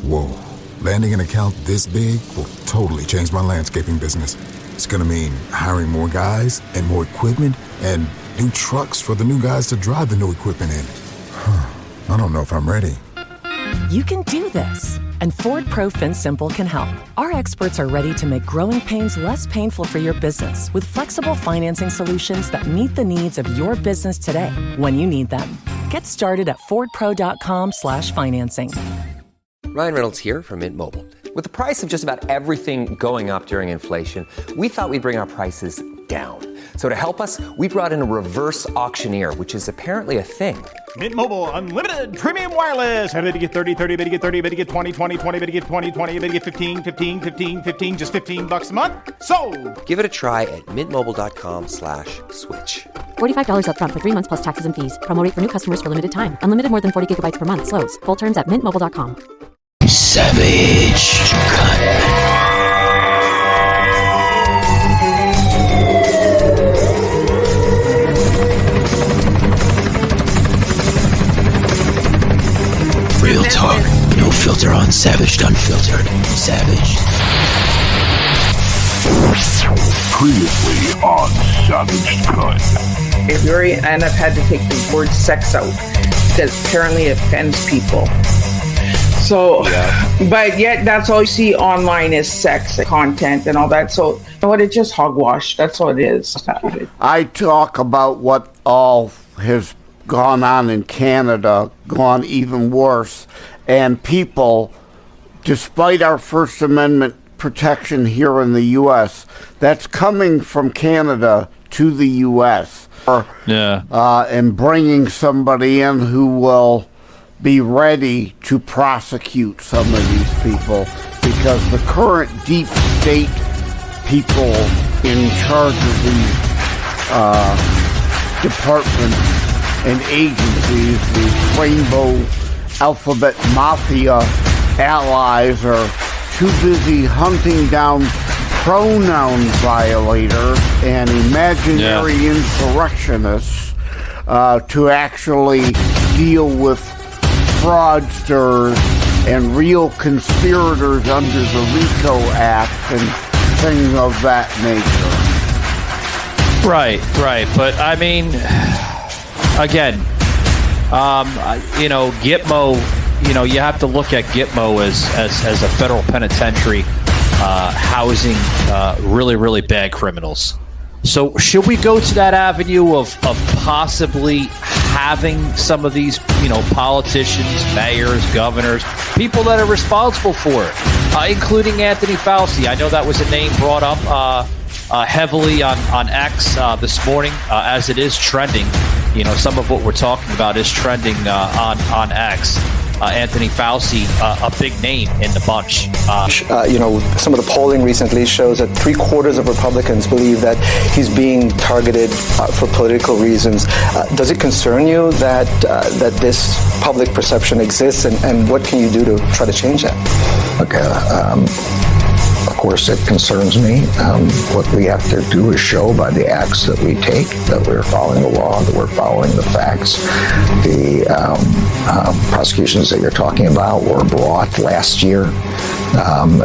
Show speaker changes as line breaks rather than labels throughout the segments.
Whoa. Landing an account this big will totally change my landscaping business. It's gonna mean hiring more guys and more equipment and new trucks for the new guys to drive the new equipment in. I don't know if I'm ready.
You can do this, and Ford Pro FinSimple can help. Our experts are ready to make growing pains less painful for your business with flexible financing solutions that meet the needs of your business today when you need them. Get started at fordpro.com/financing.
Ryan Reynolds here from Mint Mobile. With the price of just about everything going up during inflation, we thought we'd bring our prices down. So to help us, we brought in a reverse auctioneer, which is apparently a thing.
Mint Mobile Unlimited Premium Wireless. How to get 30, 30, bit to get 30, bit to get 20, 20, 20, bit to get 20, 20, bit to get 15, 15, 15, 15, just $15 a month? Sold!
Give it a try at mintmobile.com/switch.
$45 up front for 3 months plus taxes and fees. Promo rate for new customers for limited time. Unlimited more than 40 gigabytes per month. Slows full terms at mintmobile.com.
Savage Cut. Real talk, no filter on Savage Unfiltered. Savage.
Previously on Savage Cut.
Yuri and I've had to take the word sex out because apparently it offends people. So, but yet that's all you see online is sex content and all that. So, you know what? It's just hogwash. That's all it is.
I talk about what all has gone on in Canada, gone even worse, and people, despite our First Amendment protection here in the U.S., that's coming from Canada to the U.S. And bringing somebody in who will be ready to prosecute some of these people, because the current deep state people in charge of these departments and agencies, the Rainbow Alphabet Mafia allies, are too busy hunting down pronoun violators and imaginary insurrectionists to actually deal with fraudsters and real conspirators under the RICO Act and things of that nature.
Right. But I mean, again, Gitmo, you have to look at Gitmo as a federal penitentiary housing really, really bad criminals. So should we go to that avenue of possibly having some of these, politicians, mayors, governors, people that are responsible for it, including Anthony Fauci? I know that was a name brought up heavily on X this morning, as it is trending. Some of what we're talking about is trending on X. Anthony Fauci, a big name in the bunch.
Some of the polling recently shows that 3/4 of Republicans believe that he's being targeted for political reasons. Does it concern you that this public perception exists, and what can you do to try to change that?
Okay. Of course, it concerns me. What we have to do is show by the acts that we take that we're following the law, that we're following the facts. The prosecutions that you're talking about were brought last year,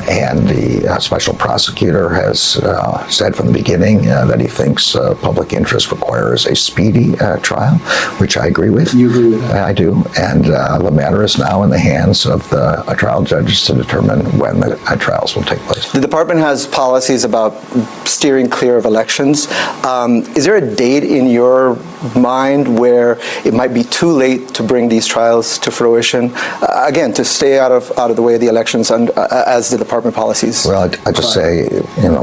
and the special prosecutor has said from the beginning that he thinks public interest requires a speedy trial, which I agree with.
You agree with that?
I do. And the matter is now in the hands of the trial judges to determine when the trials will take place.
The department has policies about steering clear of elections. Is there a date in your mind where it might be too late to bring these trials to fruition? Again, to stay out of the way of the elections as the department policies.
Well, I just say,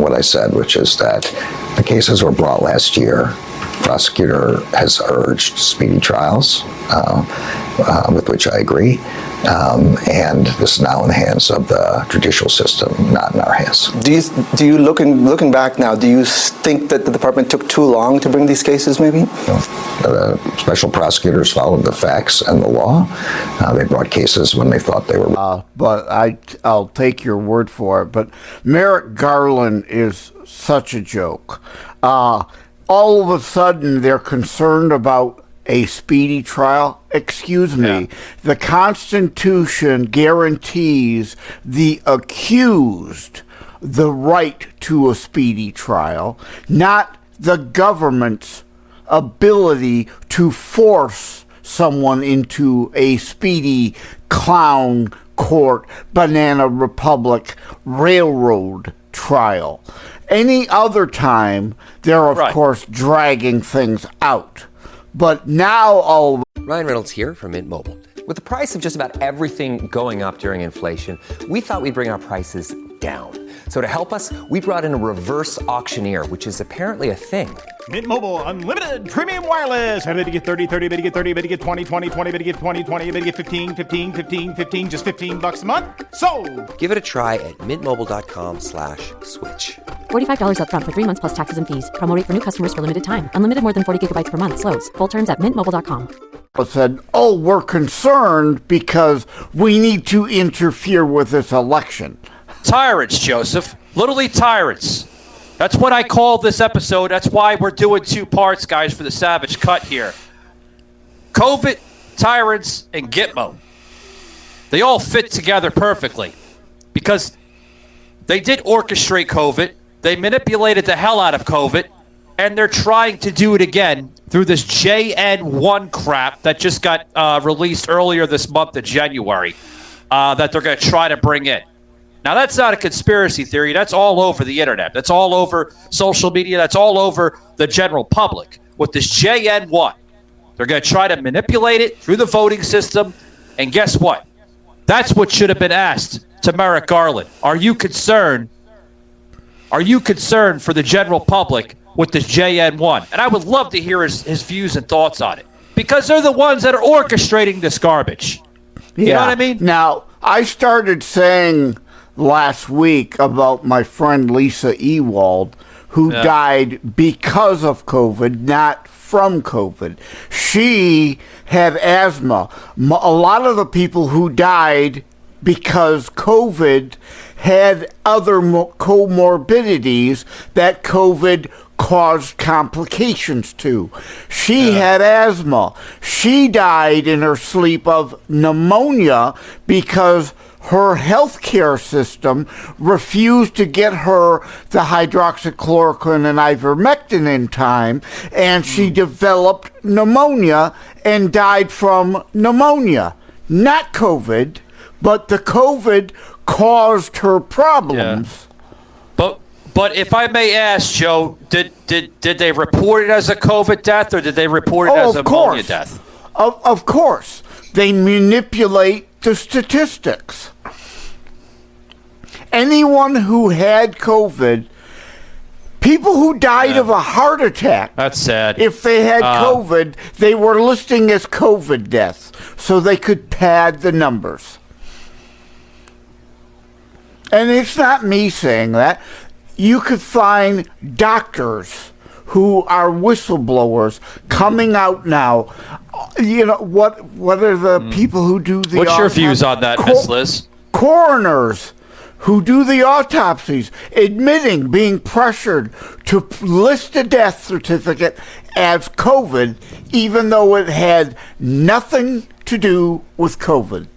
what I said, which is that the cases were brought last year. Prosecutor has urged speedy trials, with which I agree. And this is now in the hands of the judicial system, not in our hands.
Do you looking back now, do you think that the department took too long to bring these cases, maybe?
The special prosecutors followed the facts and the law. They brought cases when they thought they were...
But I'll take your word for it. But Merrick Garland is such a joke. All of a sudden, they're concerned about a speedy trial? Excuse me.
Yeah.
The Constitution guarantees the accused the right to a speedy trial, not the government's ability to force someone into a speedy clown court, banana republic, railroad trial. Any other time, they're of course dragging things out. But now all...
Ryan Reynolds here from Mint Mobile. With the price of just about everything going up during inflation, we thought we'd bring our prices down. So to help us, we brought in a reverse auctioneer, which is apparently a thing.
Mint Mobile Unlimited Premium Wireless. How to get 30, 30, bit to get 30, bit to get 20, 20, 20, bit to get 20, 20, bit to get 15, 15, 15, 15, just $15 a month? Sold!
Give it a try at mintmobile.com/switch.
$45 up front for 3 months plus taxes and fees. Promo rate for new customers for limited time. Unlimited more than 40 gigabytes per month. Slows full terms at mintmobile.com.
Said, oh, we're concerned because we need to interfere with this election.
Tyrants, Joseph. Literally tyrants. That's what I call this episode. That's why we're doing 2 parts, guys, for the Savage Cut here. COVID, tyrants, and Gitmo. They all fit together perfectly because they did orchestrate COVID. They manipulated the hell out of COVID, and they're trying to do it again through this JN1 crap that just got released earlier this month of January that they're going to try to bring in. Now, that's not a conspiracy theory. That's all over the internet. That's all over social media. That's all over the general public with this JN1. They're going to try to manipulate it through the voting system. And guess what? That's what should have been asked to Merrick Garland. Are you concerned? Are you concerned for the general public with this JN1? And I would love to hear his views and thoughts on it because they're the ones that are orchestrating this garbage. You know what I mean?
Now, I started saying last week about my friend Lisa Ewald, who died because of COVID, not from COVID. She had asthma. A lot of the people who died because COVID had other comorbidities that COVID caused complications to. She had asthma. She died in her sleep of pneumonia because her healthcare system refused to get her the hydroxychloroquine and ivermectin in time, and she developed pneumonia and died from pneumonia. Not COVID, but the COVID caused her problems.
But if I may ask, Joe, did they report it as a COVID death or did they report it as a pneumonia death?
Of course. They manipulate the statistics. Anyone who had COVID, people who died of a heart attack.
That's sad.
If they had COVID, they were listing as COVID deaths so they could pad the numbers. And it's not me saying that. You could find doctors who are whistleblowers coming out now. You know, what are the people who do the
What's your views on that, Miss Liz?
Coroners who do the autopsies, admitting being pressured to list a death certificate as COVID, even though it had nothing to do with COVID.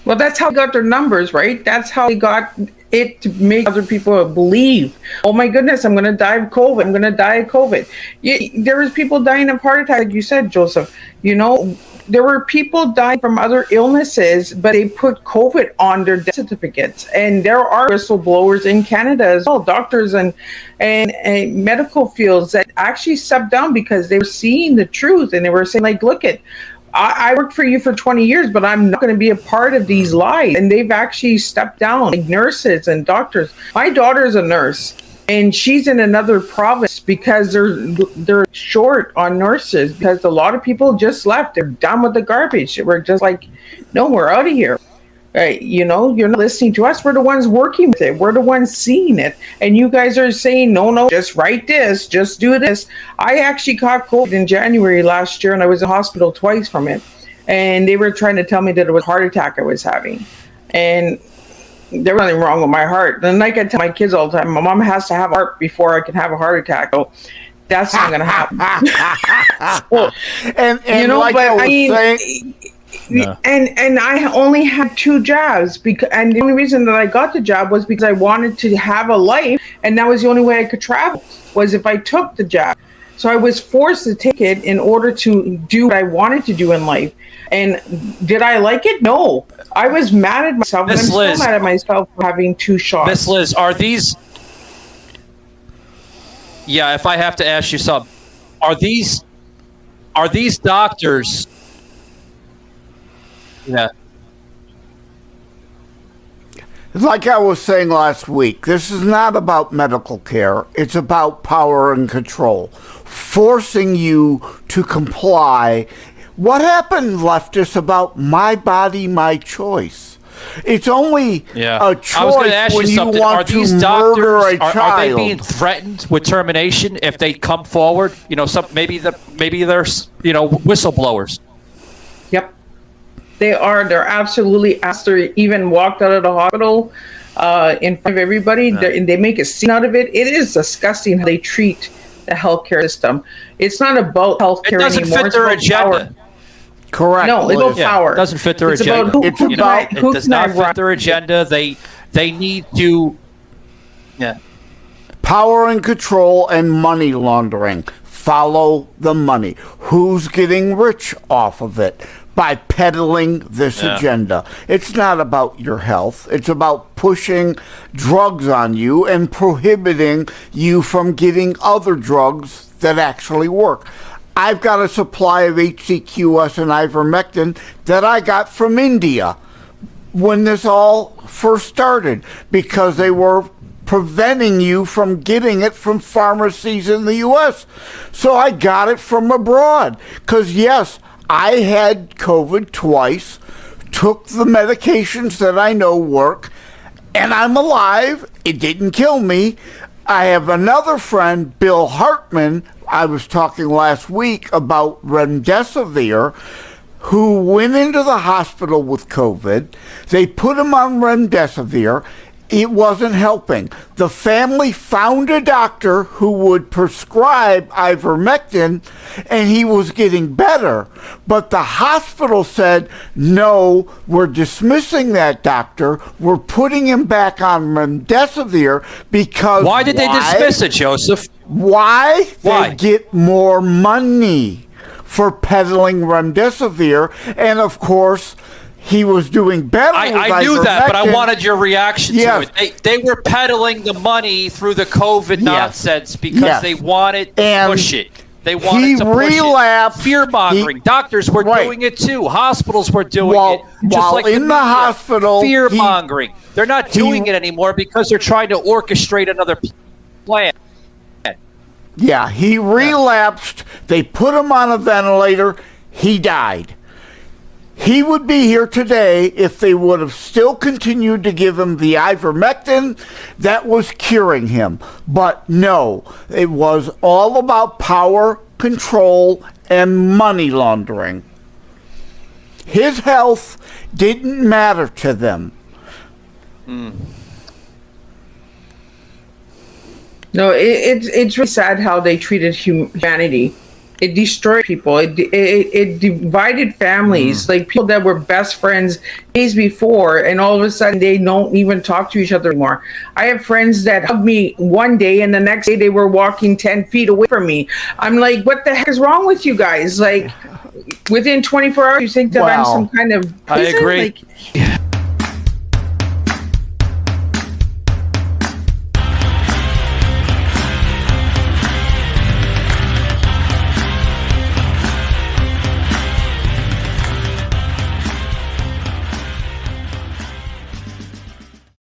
Well, that's how they got their numbers, right? That's how they got it to make other people believe, oh my goodness, I'm going to die of COVID. I'm going to die of COVID. There was people dying of heart attack, like you said, Joseph. You know, there were people dying from other illnesses, but they put COVID on their death certificates. And there are whistleblowers in Canada as well, doctors and medical fields that actually stepped down because they were seeing the truth and they were saying, like, look at, I worked for you for 20 years, but I'm not going to be a part of these lies. And they've actually stepped down, like nurses and doctors. My daughter's a nurse, and she's in another province because they're short on nurses because a lot of people just left. They're done with the garbage. We're just like, no, we're out of here. You know, you're not listening to us. We're the ones working with it. We're the ones seeing it. And you guys are saying, no, just write this, just do this. I actually caught COVID in January last year, and I was in hospital twice from it. And they were trying to tell me that it was a heart attack I was having. And there was nothing wrong with my heart. And like I tell my kids all the time, my mom has to have a heart before I can have a heart attack. So That's not going to happen. So,
and
you know,
like
but
I was
saying,
No.
and I only had 2 jobs and the only reason that I got the job was because I wanted to have a life, and that was the only way I could travel was if I took the job. So I was forced to take it in order to do what I wanted to do in life. And did I like it? No. I was mad at myself, and I'm still mad at myself for having 2 shots.
Miss Liz, are these? Yeah, if I have to ask you something, are these doctors? Yeah.
Like I was saying last week, this is not about medical care. It's about power and control, forcing you to comply. What happened, leftists, about my body, my choice? It's only a choice
I was going to ask
when
you something.
want
Are these
to murder a
doctors?
child.
Are they being threatened with termination if they come forward? You know, maybe they're whistleblowers.
Yep. They are. They're absolutely, after even walked out of the hospital in front of everybody, and they make a scene out of it. It is disgusting how they treat the healthcare system. It's not about healthcare anymore.
It doesn't fit their agenda.
Correct.
No, it's about power.
It doesn't fit their
it's
agenda.
About
it does not fit their agenda. They need to. Yeah.
Power and control and money laundering. Follow the money. Who's getting rich off of it? By peddling this agenda. It's not about your health. It's about pushing drugs on you and prohibiting you from getting other drugs that actually work. I've got a supply of HCQS and ivermectin that I got from India when this all first started because they were preventing you from getting it from pharmacies in the U.S. So I got it from abroad because, yes, I had COVID twice, took the medications that I know work, and I'm alive. It didn't kill me. I have another friend, Bill Hartman, I was talking last week about remdesivir, who went into the hospital with COVID. They put him on remdesivir. It wasn't helping. The family found a doctor who would prescribe ivermectin, and he was getting better. But the hospital said, no, we're dismissing that doctor. We're putting him back on remdesivir because...
Why did they dismiss it, Joseph?
Why? They get more money for peddling remdesivir. And, of course... he was doing better.
I knew that, but I wanted your reaction to it. They were peddling the money through the COVID nonsense because they wanted to push it. They wanted to push it. Fear-mongering. Doctors were doing it too. Hospitals were doing it. Just like
in the hospital.
Fear-mongering. They're not doing it anymore because they're trying to orchestrate another plan.
Yeah, he relapsed. They put him on a ventilator. He died. He would be here today if they would have still continued to give him the ivermectin that was curing him. But no, it was all about power, control, and money laundering. His health didn't matter to them.
No, it's really sad how they treated humanity. It destroyed people. It divided families. Like people that were best friends days before, and all of a sudden they don't even talk to each other anymore. I have friends that hugged me one day, and the next day they were walking 10 feet away from me. I'm like, what the heck is wrong with you guys? Like, within 24 hours, you think that I'm some kind of prison?
I agree.